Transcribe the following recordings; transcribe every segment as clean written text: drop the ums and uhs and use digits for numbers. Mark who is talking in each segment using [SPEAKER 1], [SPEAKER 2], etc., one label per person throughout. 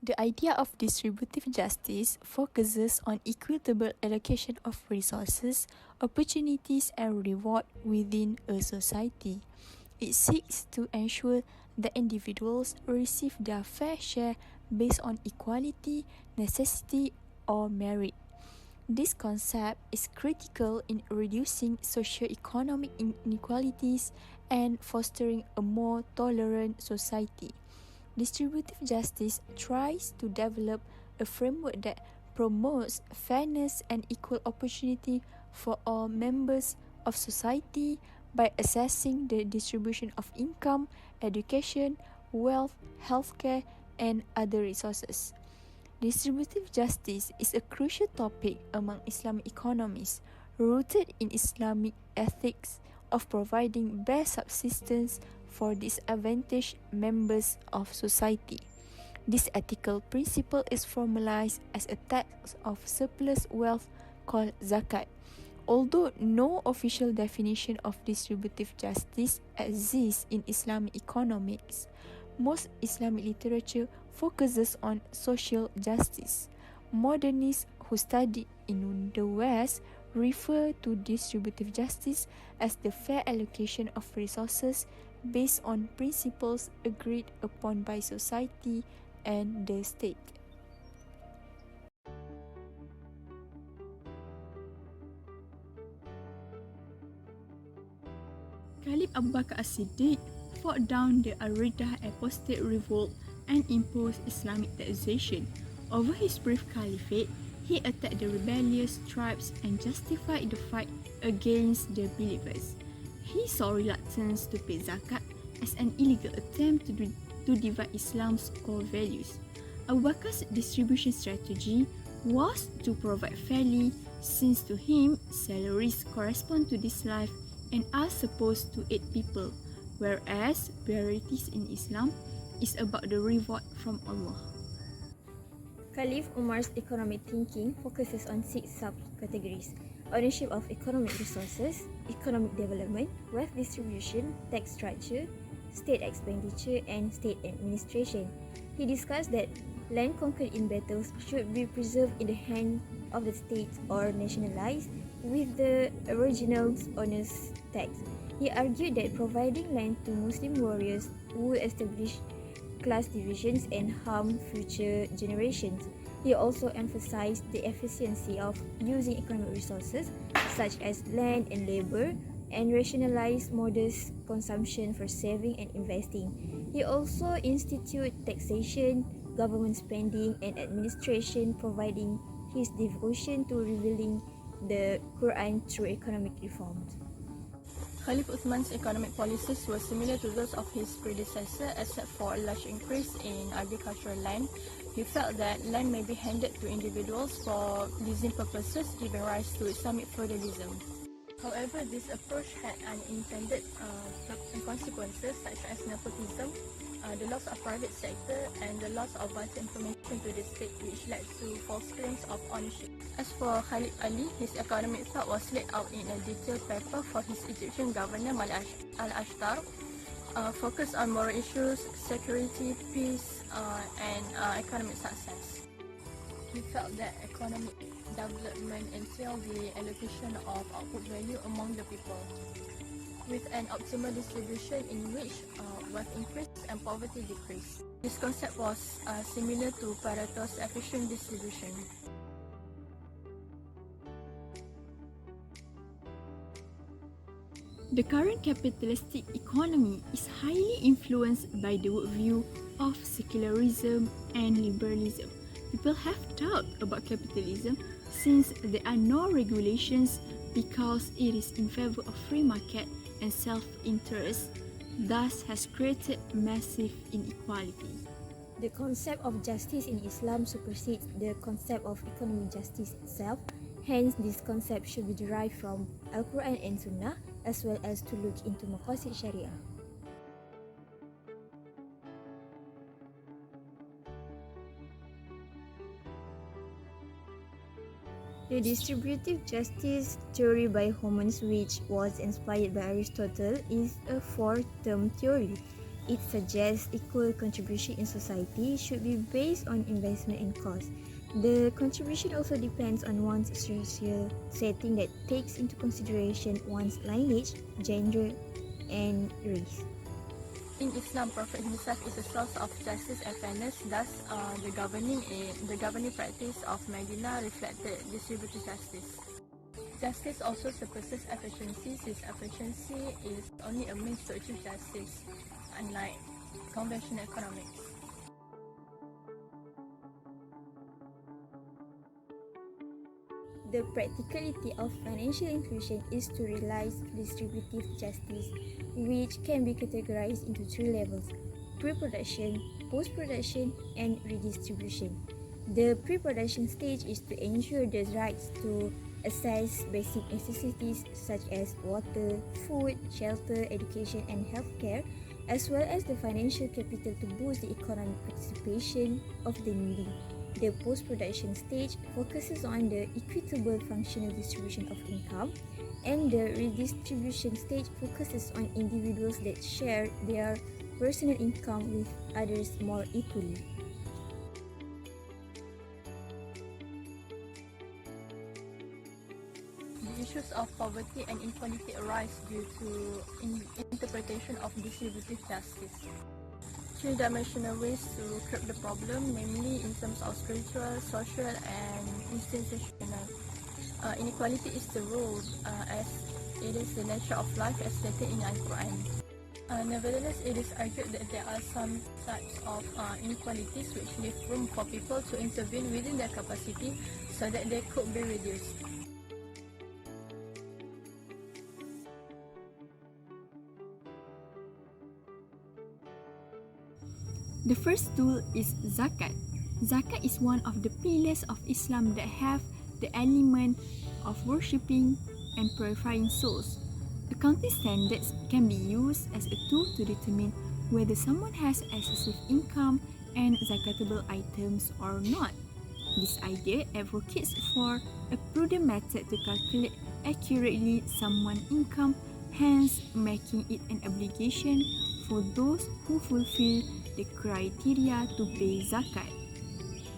[SPEAKER 1] The idea of distributive justice focuses on equitable allocation of resources, opportunities, and reward within a society. It seeks to ensure that individuals receive their fair share based on equality, necessity, or merit. This concept is critical in reducing socio-economic inequalities and fostering a more tolerant society. Distributive justice tries to develop a framework that promotes fairness and equal opportunity for all members of society by assessing the distribution of income, education, wealth, healthcare, and other resources. Distributive justice is a crucial topic among Islamic economists, rooted in Islamic ethics of providing best subsistence for disadvantaged members of society. This ethical principle is formalized as a tax of surplus wealth called zakat. Although no official definition of distributive justice exists in Islamic economics, most Islamic literature focuses on social justice. Modernists who study in the West refer to distributive justice as the fair allocation of resources based on principles agreed upon by society and the state.
[SPEAKER 2] Caliph Abu Bakr as-Siddiq fought down the Al-Riddah apostate revolt and imposed Islamic taxation. Over his brief caliphate, he attacked the rebellious tribes and justified the fight against the believers. He saw reluctance to pay zakat as an illegal attempt to divide Islam's core values. Abu Bakr's distribution strategy was to provide fairly, since to him salaries correspond to this life and are supposed to aid people, whereas priorities in Islam is about the reward from Allah.
[SPEAKER 3] Caliph Umar's economic thinking focuses on 6 subcategories: ownership of economic resources, economic development, wealth distribution, tax structure, state expenditure, and state administration. He discussed that land conquered in battles should be preserved in the hand of the state or nationalized with the original owner's tax. He argued that providing land to Muslim warriors would establish class divisions and harm future generations. He also emphasized the efficiency of using economic resources such as land and labor and rationalized modest consumption for saving and investing. He also instituted taxation, government spending, and administration, providing his devotion to revealing the Qur'an through economic reforms.
[SPEAKER 4] Khalif Uthman's economic policies were similar to those of his predecessor, except for a large increase in agricultural land. He felt that land may be handed to individuals for leasing purposes, giving rise to Islamic feudalism. However, this approach had unintended consequences such as nepotism, the loss of private sector, and the loss of vital information to the state, which led to false claims of ownership. As for Khalid Ali, his economic thought was laid out in a detailed paper for his Egyptian governor al-Ashtar, focused on moral issues, security, peace, and economic success. He felt that economic development entailed the allocation of output value among the people, with an optimal distribution in which wealth increased and poverty decreased. This concept was similar to Pareto's efficient distribution.
[SPEAKER 2] The current capitalistic economy is highly influenced by the worldview of secularism and liberalism. People have doubt about capitalism since there are no regulations because it is in favor of free market and self-interest, thus has created massive inequality.
[SPEAKER 3] The concept of justice in Islam supersedes the concept of economic justice itself. Hence, this concept should be derived from Al-Quran and Sunnah, as well as to look into Maqasid Sharia. The distributive justice theory by Mohamed, which was inspired by Aristotle, is a four-term theory. It suggests equal contribution in society should be based on investment and cost. The contribution also depends on one's social setting that takes into consideration one's lineage, gender, and race.
[SPEAKER 4] In Islam, Prophet himself is a source of justice and fairness. Thus, the governing practice of Medina reflected distributive justice. Justice also surpasses efficiency, since efficiency is only a means to achieve justice, unlike conventional economics.
[SPEAKER 3] The practicality of financial inclusion is to realize distributive justice, which can be categorized into three levels: pre-production, post-production, and redistribution. The pre-production stage is to ensure the rights to access basic necessities such as water, food, shelter, education, and healthcare, as well as the financial capital to boost the economic participation of the needy. The post-production stage focuses on the equitable functional distribution of income, and the redistribution stage focuses on individuals that share their personal income with others more equally.
[SPEAKER 4] The issues of poverty and inequality arise due to interpretation of distributive justice. Three-dimensional ways to curb the problem, namely in terms of spiritual, social, and institutional. Inequality is the rule, as it is the nature of life as stated in Al-Qur'an. Nevertheless, it is argued that there are some types of inequalities which leave room for people to intervene within their capacity so that they could be reduced.
[SPEAKER 2] The first tool is zakat. Zakat is one of the pillars of Islam that have the element of worshipping and purifying souls. Accounting standards can be used as a tool to determine whether someone has excessive income and zakatable items or not. This idea advocates for a prudent method to calculate accurately someone's income, hence making it an obligation for those who fulfill the criteria to pay zakat.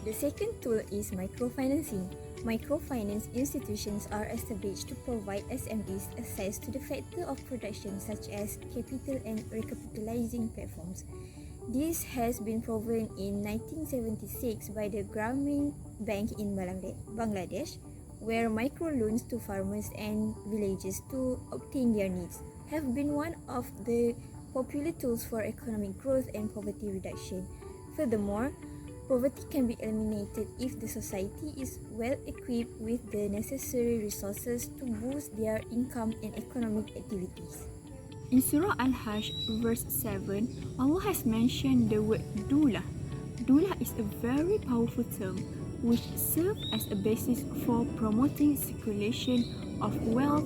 [SPEAKER 3] The second tool is microfinancing. Microfinance institutions are established to provide SMEs access to the factor of production such as capital and recapitalizing platforms. This has been proven in 1976 by the Grameen Bank in Bangladesh, where microloans to farmers and villages to obtain their needs have been one of the popular tools for economic growth and poverty reduction. Furthermore, poverty can be eliminated if the society is well equipped with the necessary resources to boost their income and economic activities.
[SPEAKER 2] In Surah Al-Hajj, verse 7, Allah has mentioned the word dulah. Dulah is a very powerful term which serves as a basis for promoting circulation of wealth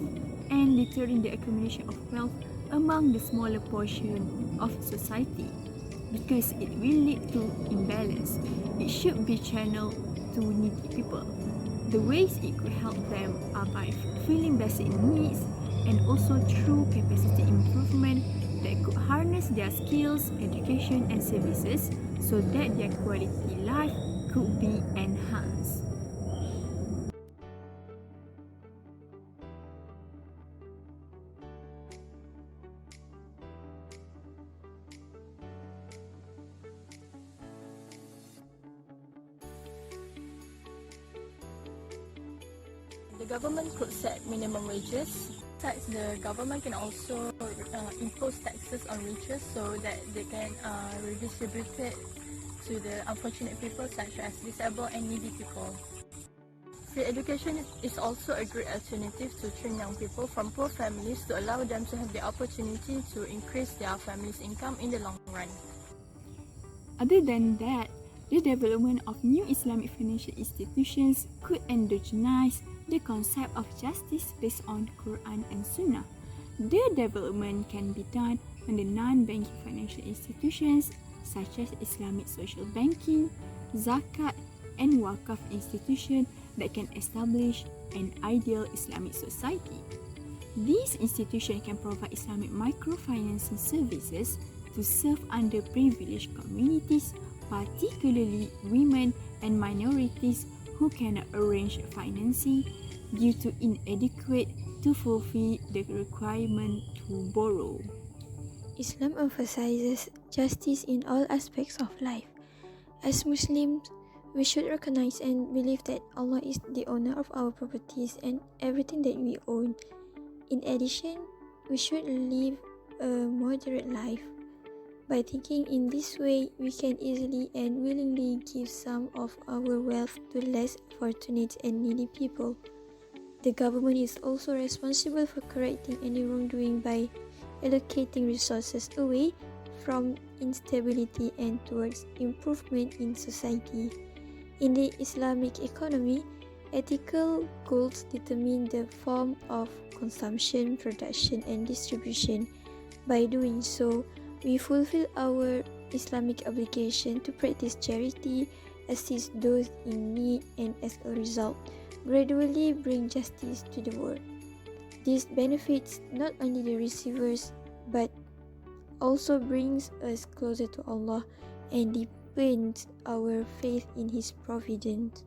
[SPEAKER 2] and deterring the accumulation of wealth among the smaller portion of society. Because it will lead to imbalance, it should be channeled to needy people. The ways it could help them are by fulfilling basic needs and also through capacity improvement that could harness their skills, education and services so that their quality life could be enhanced.
[SPEAKER 4] The government could set minimum wages. Besides, the government can also impose taxes on riches so that they can redistribute it to the unfortunate people such as disabled and needy people. Free education is also a great alternative to train young people from poor families to allow them to have the opportunity to increase their family's income in the long run.
[SPEAKER 2] Other than that, the development of new Islamic financial institutions could endogenize the concept of justice based on Qur'an and Sunnah. Their development can be done on the non-banking financial institutions such as Islamic social banking, zakat, and wakaf institutions that can establish an ideal Islamic society. These institutions can provide Islamic microfinancing services to serve underprivileged communities, particularly women and minorities who cannot arrange financing due to inadequate to fulfill the requirement to borrow.
[SPEAKER 3] Islam emphasizes justice in all aspects of life. As Muslims, we should recognize and believe that Allah is the owner of our properties and everything that we own. In addition, we should live a moderate life. By thinking in this way, we can easily and willingly give some of our wealth to less fortunate and needy people. The government is also responsible for correcting any wrongdoing by allocating resources away from instability and towards improvement in society. In the Islamic economy, ethical goals determine the form of consumption, production, and distribution. By doing so, we fulfill our Islamic obligation to practice charity, assist those in need, and as a result, gradually bring justice to the world. This benefits not only the receivers but also brings us closer to Allah and deepens our faith in His providence.